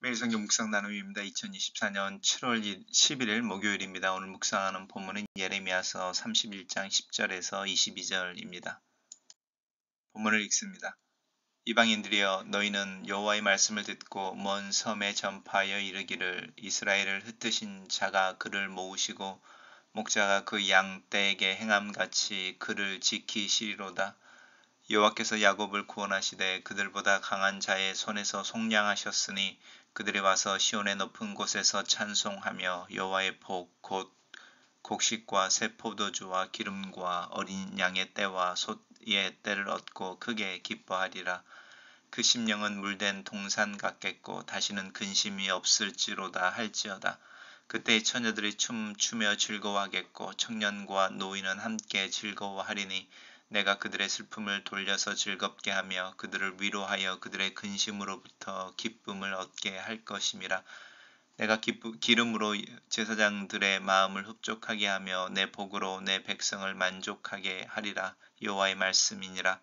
매일 성경 묵상 나눔입니다. 2024년 7월 11일 목요일입니다. 오늘 묵상하는 본문은 예레미야서 31장 10절에서 22절입니다. 본문을 읽습니다. 이방인들이여 너희는 여호와의 말씀을 듣고 먼 섬에 전파하여 이르기를 이스라엘을 흩으신 자가 그를 모으시고 목자가 그 양 떼에게 행함같이 그를 지키시리로다. 여호와께서 야곱을 구원하시되 그들보다 강한 자의 손에서 속량하셨으니 그들이 와서 시온의 높은 곳에서 찬송하며 여호와의 복 곧 곡식과 새 포도주와 기름과 어린 양의 떼와 솥의 떼를 얻고 크게 기뻐하리라. 그 심령은 물된 동산 같겠고 다시는 근심이 없을지로다 할지어다. 그때 처녀들이 춤추며 즐거워하겠고 청년과 노인은 함께 즐거워하리니 내가 그들의 슬픔을 돌려서 즐겁게 하며 그들을 위로하여 그들의 근심으로부터 기쁨을 얻게 할 것임이라. 내가 기름으로 제사장들의 마음을 흡족하게 하며 내 복으로 내 백성을 만족하게 하리라. 여호와의 말씀이니라.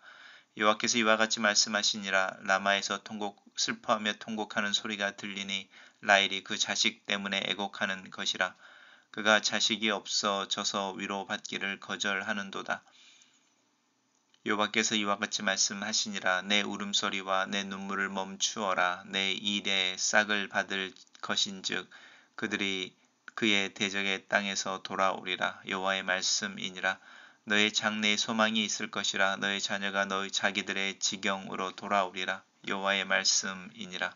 여호와께서 이와 같이 말씀하시니라. 라마에서 슬퍼하며 통곡하는 소리가 들리니 라헬이 그 자식 때문에 애곡하는 것이라. 그가 자식이 없어져서 위로받기를 거절하는도다. 여호와께서 이와 같이 말씀하시니라. 내 울음소리와 내 눈물을 멈추어라. 내 일의 싹을 받을 것인즉 그들이 그의 대적의 땅에서 돌아오리라. 여호와의 말씀이니라. 너의 장래에 소망이 있을 것이라. 너의 자녀가 너희 자기들의 지경으로 돌아오리라. 여호와의 말씀이니라.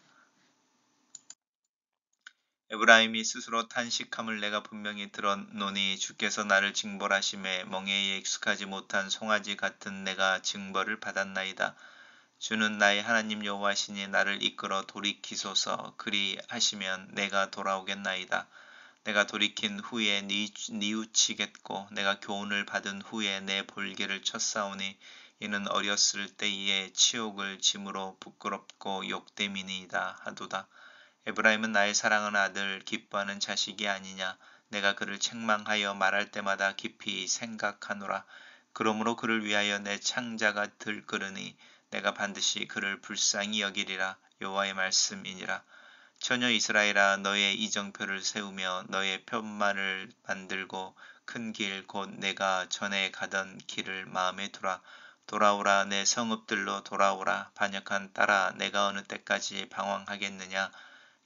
에브라임이 스스로 탄식함을 내가 분명히 들었노니 주께서 나를 징벌하심에 멍에에 익숙하지 못한 송아지 같은 내가 징벌을 받았나이다. 주는 나의 하나님 여호와시니 나를 이끌어 돌이키소서. 그리하시면 내가 돌아오겠나이다. 내가 돌이킨 후에 뉘우치겠고 내가 교훈을 받은 후에 내 볼개를 쳤사오니 이는 어렸을 때의 치욕을 짐으로 부끄럽고 욕됨이니이다 하도다. 에브라임은 나의 사랑하는 아들 기뻐하는 자식이 아니냐. 내가 그를 책망하여 말할 때마다 깊이 생각하노라. 그러므로 그를 위하여 내 창자가 들끓으니 내가 반드시 그를 불쌍히 여기리라. 여호와의 말씀이니라. 처녀 이스라엘아 너의 이정표를 세우며 너의 편말을 만들고 큰 길 곧 내가 전에 가던 길을 마음에 두라. 돌아오라 내 성읍들로 돌아오라. 반역한 딸아 내가 어느 때까지 방황하겠느냐.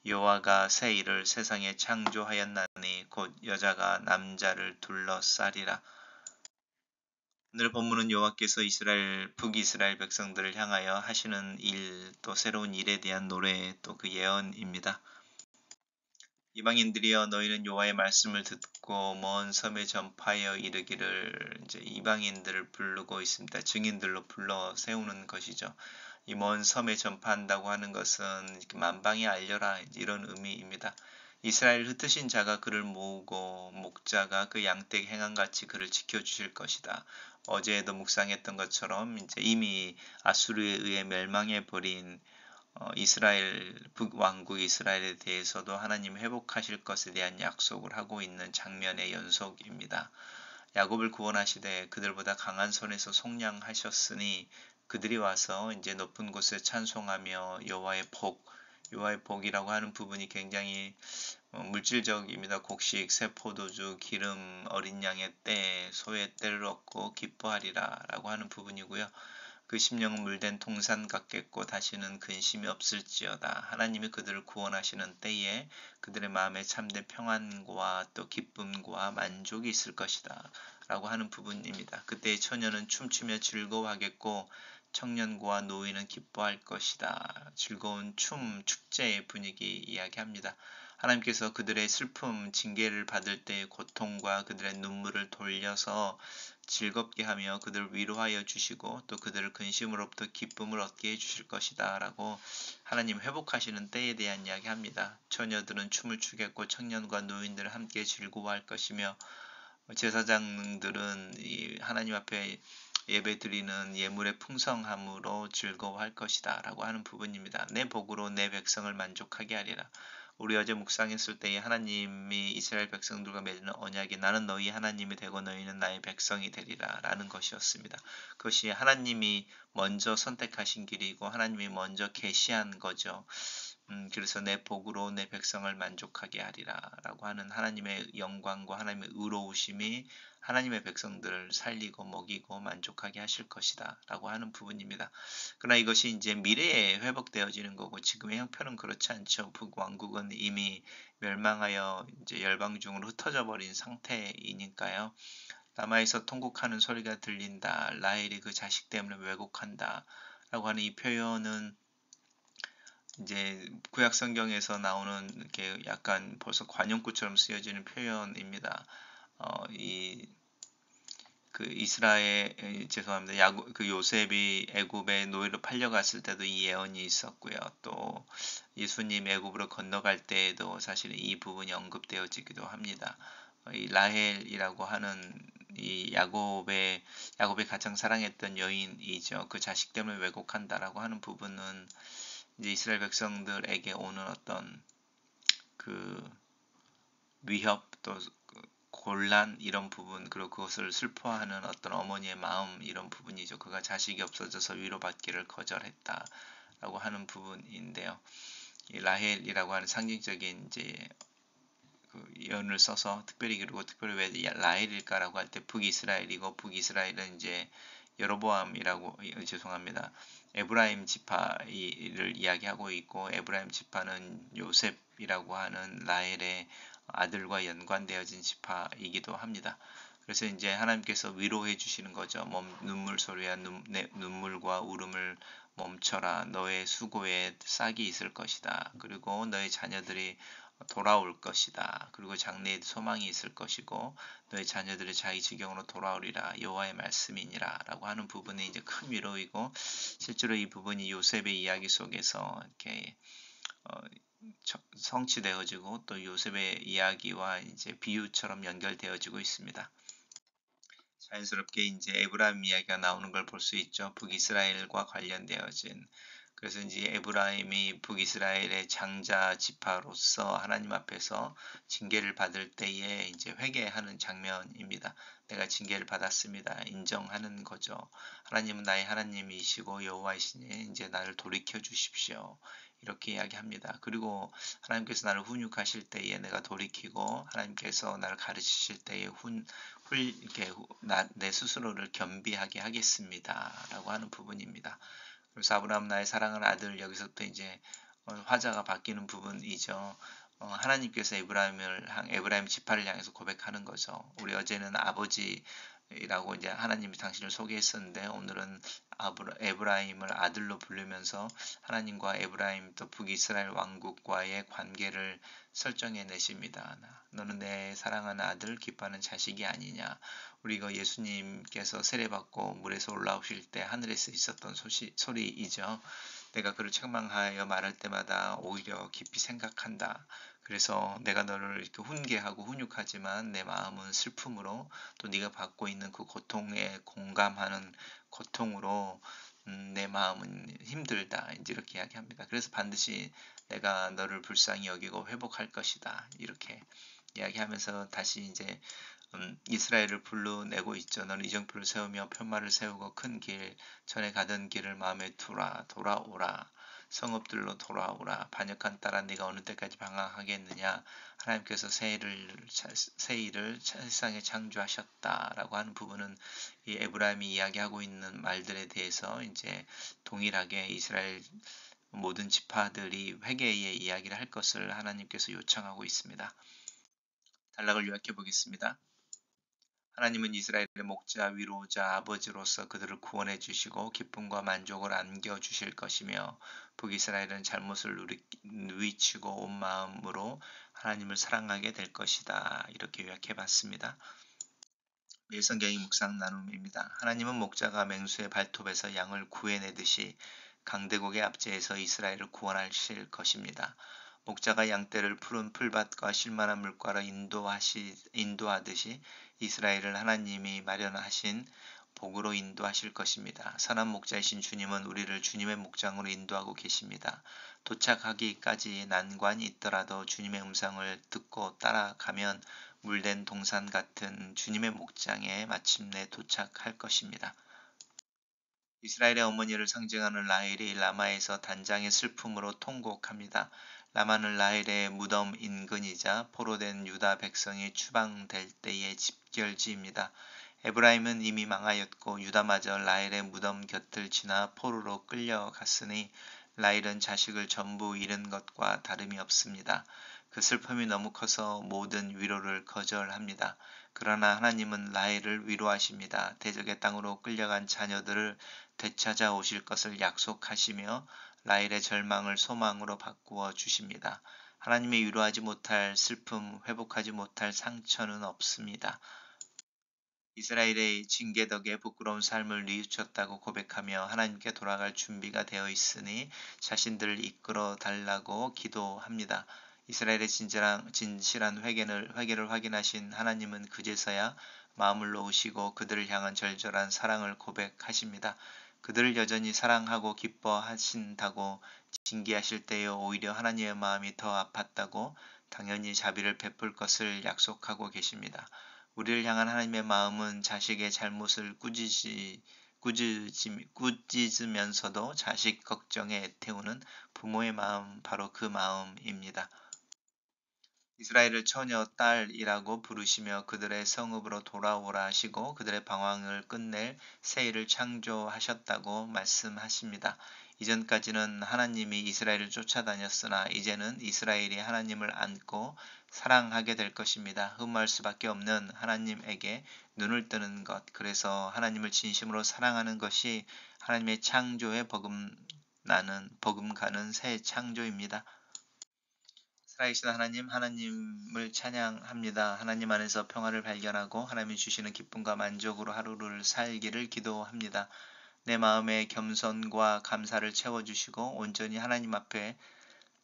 여호와가 새 일을 세상에 창조하였나니 곧 여자가 남자를 둘러싸리라. 오늘 본문은 여호와께서 북이스라엘 백성들을 향하여 하시는 일, 또 새로운 일에 대한 노래, 또 그 예언입니다. 이방인들이여 너희는 여호와의 말씀을 듣고 먼 섬에 전파하여 이르기를. 이제 이방인들을 부르고 있습니다. 증인들로 불러 세우는 것이죠. 이 먼 섬에 전파한다고 하는 것은 만방에 알려라 이런 의미입니다. 이스라엘 흩으신 자가 그를 모으고 목자가 그 양떼 행함같이 그를 지켜주실 것이다. 어제도 묵상했던 것처럼 이제 이미 아수르에 의해 멸망해 버린 이스라엘 북왕국 이스라엘에 대해서도 하나님 회복하실 것에 대한 약속을 하고 있는 장면의 연속입니다. 야곱을 구원하시되 그들보다 강한 손에서 속량하셨으니 그들이 와서 이제 높은 곳에 찬송하며 여호와의 복이라고 하는 부분이 굉장히 물질적입니다. 곡식, 새 포도주, 기름, 어린 양의 떼, 소의 떼를 얻고 기뻐하리라 라고 하는 부분이고요. 그 심령은 물된 동산 같겠고 다시는 근심이 없을지어다. 하나님이 그들을 구원하시는 때에 그들의 마음에 참된 평안과 또 기쁨과 만족이 있을 것이다 라고 하는 부분입니다. 그때의 처녀는 춤추며 즐거워하겠고 청년과 노인은 기뻐할 것이다. 즐거운 축제의 분위기 이야기합니다. 하나님께서 그들의 슬픔, 징계를 받을 때의 고통과 그들의 눈물을 돌려서 즐겁게 하며 그들을 위로하여 주시고 또 그들을 근심으로부터 기쁨을 얻게 해주실 것이다 라고 하나님 회복하시는 때에 대한 이야기합니다. 처녀들은 춤을 추겠고 청년과 노인들은 함께 즐거워할 것이며 제사장들은 하나님 앞에 예배 드리는 예물의 풍성함으로 즐거워할 것이다 라고 하는 부분입니다. 내 복으로 내 백성을 만족하게 하리라. 우리 어제 묵상했을 때에 하나님이 이스라엘 백성들과 맺는 언약이 나는 너희 하나님이 되고 너희는 나의 백성이 되리라 라는 것이었습니다. 그것이 하나님이 먼저 선택하신 길이고 하나님이 먼저 계시한 거죠. 그래서 내 복으로 내 백성을 만족하게 하리라 라고 하는 하나님의 영광과 하나님의 의로우심이 하나님의 백성들을 살리고 먹이고 만족하게 하실 것이다 라고 하는 부분입니다. 그러나 이것이 이제 미래에 회복되어지는 거고 지금의 형편은 그렇지 않죠. 북왕국은 이미 멸망하여 이제 열방 중으로 흩어져 버린 상태이니까요. 남아에서 통곡하는 소리가 들린다. 라헬이 그 자식 때문에 왜곡한다. 라고 하는 이 표현은 이제 구약 성경에서 나오는 이렇게 약간 벌써 관용구처럼 쓰여지는 표현입니다. 이 그 이스라엘 죄송합니다. 그 요셉이 애굽에 노예로 팔려갔을 때도 이 예언이 있었고요. 또 예수님 애굽으로 건너갈 때에도 사실 이 부분이 언급되어지기도 합니다. 이 라헬이라고 하는 이 야곱의 가장 사랑했던 여인이죠. 그 자식 때문에 왜곡한다라고 하는 부분은 이제 이스라엘 백성들에게 오는 어떤 그 위협 또 곤란 이런 부분 그리고 그것을 슬퍼하는 어떤 어머니의 마음 이런 부분이죠. 그가 자식이 없어져서 위로받기를 거절했다라고 하는 부분인데요. 이 라헬이라고 하는 상징적인 이제 그 예언을 써서 특별히 그리고 특별히 왜 라헬일까라고 할 때 북이스라엘이고 북이스라엘은 이제 여로보암이라고 죄송합니다. 에브라임 지파를 이야기하고 있고 에브라임 지파는 요셉이라고 하는 라헬의 아들과 연관되어진 지파이기도 합니다. 그래서 이제 하나님께서 위로해 주시는 거죠. 눈물 소리야 눈물과 울음을 멈춰라. 너의 수고에 싹이 있을 것이다. 그리고 너의 자녀들이 돌아올 것이다. 그리고 장래에 소망이 있을 것이고 너의 자녀들이 자기 지경으로 돌아오리라. 여호와의 말씀이니라. 라고 하는 부분이 이제 큰 위로이고 실제로 이 부분이 요셉의 이야기 속에서 이렇게 어, 성취되어지고 또 요셉의 이야기와 이제 비유처럼 연결되어지고 있습니다. 자연스럽게 이제 에브라임 이야기가 나오는 걸 볼 수 있죠. 북이스라엘과 관련되어진. 그래서 이제 에브라임이 북이스라엘의 장자 지파로서 하나님 앞에서 징계를 받을 때에 이제 회개하는 장면입니다. 내가 징계를 받았습니다. 인정하는 거죠. 하나님은 나의 하나님이시고 여호와이시니 이제 나를 돌이켜 주십시오. 이렇게 이야기합니다. 그리고 하나님께서 나를 훈육하실 때에 내가 돌이키고 하나님께서 나를 가르치실 때에 이렇게 내 스스로를 겸비하게 하겠습니다. 라고 하는 부분입니다. 그래서 아브라함 나의 사랑하는 아들 여기서부터 이제 화자가 바뀌는 부분이죠. 하나님께서 에브라임 지파를 향해서 고백하는 거죠. 우리 어제는 아버지라고 이제 하나님이 당신을 소개했었는데 오늘은 에브라임을 아들로 부르면서 하나님과 에브라임 또 북이스라엘 왕국과의 관계를 설정해 내십니다. 너는 내 사랑하는 아들 기뻐하는 자식이 아니냐. 우리가 예수님께서 세례받고 물에서 올라오실 때 하늘에서 있었던 소리이죠. 내가 그를 책망하여 말할 때마다 오히려 깊이 생각한다. 그래서 내가 너를 이렇게 훈계하고 훈육하지만 내 마음은 슬픔으로 또 네가 받고 있는 그 고통에 공감하는 고통으로 내 마음은 힘들다. 이제 이렇게 이야기합니다. 그래서 반드시 내가 너를 불쌍히 여기고 회복할 것이다. 이렇게 이야기하면서 다시 이제 이스라엘을 불러내고 있죠. 너는 이정표를 세우며 편말을 세우고 큰 길, 전에 가던 길을 마음에 두라. 돌아오라. 성읍들로 돌아오라. 반역한 딸아 네가 어느 때까지 방황하겠느냐. 하나님께서 새 일을 세상에 창조하셨다라고 하는 부분은 이 에브라임이 이야기하고 있는 말들에 대해서 이제 동일하게 이스라엘 모든 지파들이 회개의 이야기를 할 것을 하나님께서 요청하고 있습니다. 단락을 요약해 보겠습니다. 하나님은 이스라엘의 목자, 위로자, 아버지로서 그들을 구원해 주시고 기쁨과 만족을 안겨 주실 것이며 북이스라엘은 잘못을 누이치고 온 마음으로 하나님을 사랑하게 될 것이다. 이렇게 요약해 봤습니다. 매일 성경의 묵상 나눔입니다. 하나님은 목자가 맹수의 발톱에서 양을 구해내듯이 강대국의 압제에서 이스라엘을 구원하실 것입니다. 목자가 양떼를 푸른 풀밭과 쉴만한 물가로 인도하듯이 이스라엘을 하나님이 마련하신 복으로 인도하실 것입니다. 선한 목자이신 주님은 우리를 주님의 목장으로 인도하고 계십니다. 도착하기까지 난관이 있더라도 주님의 음성을 듣고 따라가면 물된 동산 같은 주님의 목장에 마침내 도착할 것입니다. 이스라엘의 어머니를 상징하는 라헬이 라마에서 단장의 슬픔으로 통곡합니다. 라마는 라헬의 무덤 인근이자 포로된 유다 백성이 추방될 때의 집결지입니다. 에브라임은 이미 망하였고 유다마저 라헬의 무덤 곁을 지나 포로로 끌려갔으니 라헬은 자식을 전부 잃은 것과 다름이 없습니다. 그 슬픔이 너무 커서 모든 위로를 거절합니다. 그러나 하나님은 라헬을 위로하십니다. 대적의 땅으로 끌려간 자녀들을 되찾아 오실 것을 약속하시며 라헬의 절망을 소망으로 바꾸어 주십니다. 하나님의 위로하지 못할 슬픔, 회복하지 못할 상처는 없습니다. 이스라엘의 징계 덕에 부끄러운 삶을 뉘우쳤다고 고백하며 하나님께 돌아갈 준비가 되어 있으니 자신들을 이끌어 달라고 기도합니다. 이스라엘의 진실한 회개를 확인하신 하나님은 그제서야 마음을 놓으시고 그들을 향한 절절한 사랑을 고백하십니다. 그들을 여전히 사랑하고 기뻐하신다고 징계하실 때에 오히려 하나님의 마음이 더 아팠다고 당연히 자비를 베풀 것을 약속하고 계십니다. 우리를 향한 하나님의 마음은 자식의 잘못을 꾸짖으면서도 자식 걱정에 애태우는 부모의 마음, 바로 그 마음입니다. 이스라엘을 처녀 딸이라고 부르시며 그들의 성읍으로 돌아오라 하시고 그들의 방황을 끝낼 새 일을 창조하셨다고 말씀하십니다. 이전까지는 하나님이 이스라엘을 쫓아다녔으나 이제는 이스라엘이 하나님을 안고 사랑하게 될 것입니다. 흠모할 수밖에 없는 하나님에게 눈을 뜨는 것, 그래서 하나님을 진심으로 사랑하는 것이 하나님의 창조에 버금가는 새 창조입니다. 살아계신 하나님, 하나님을 찬양합니다. 하나님 안에서 평화를 발견하고 하나님이 주시는 기쁨과 만족으로 하루를 살기를 기도합니다. 내 마음에 겸손과 감사를 채워주시고 온전히 하나님 앞에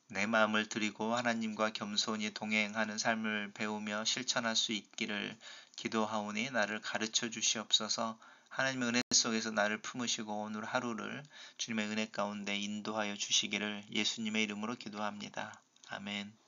내 마음을 드리고 하나님과 겸손히 동행하는 삶을 배우며 실천할 수 있기를 기도하오니 나를 가르쳐 주시옵소서. 하나님의 은혜 속에서 나를 품으시고 오늘 하루를 주님의 은혜 가운데 인도하여 주시기를 예수님의 이름으로 기도합니다. 아멘.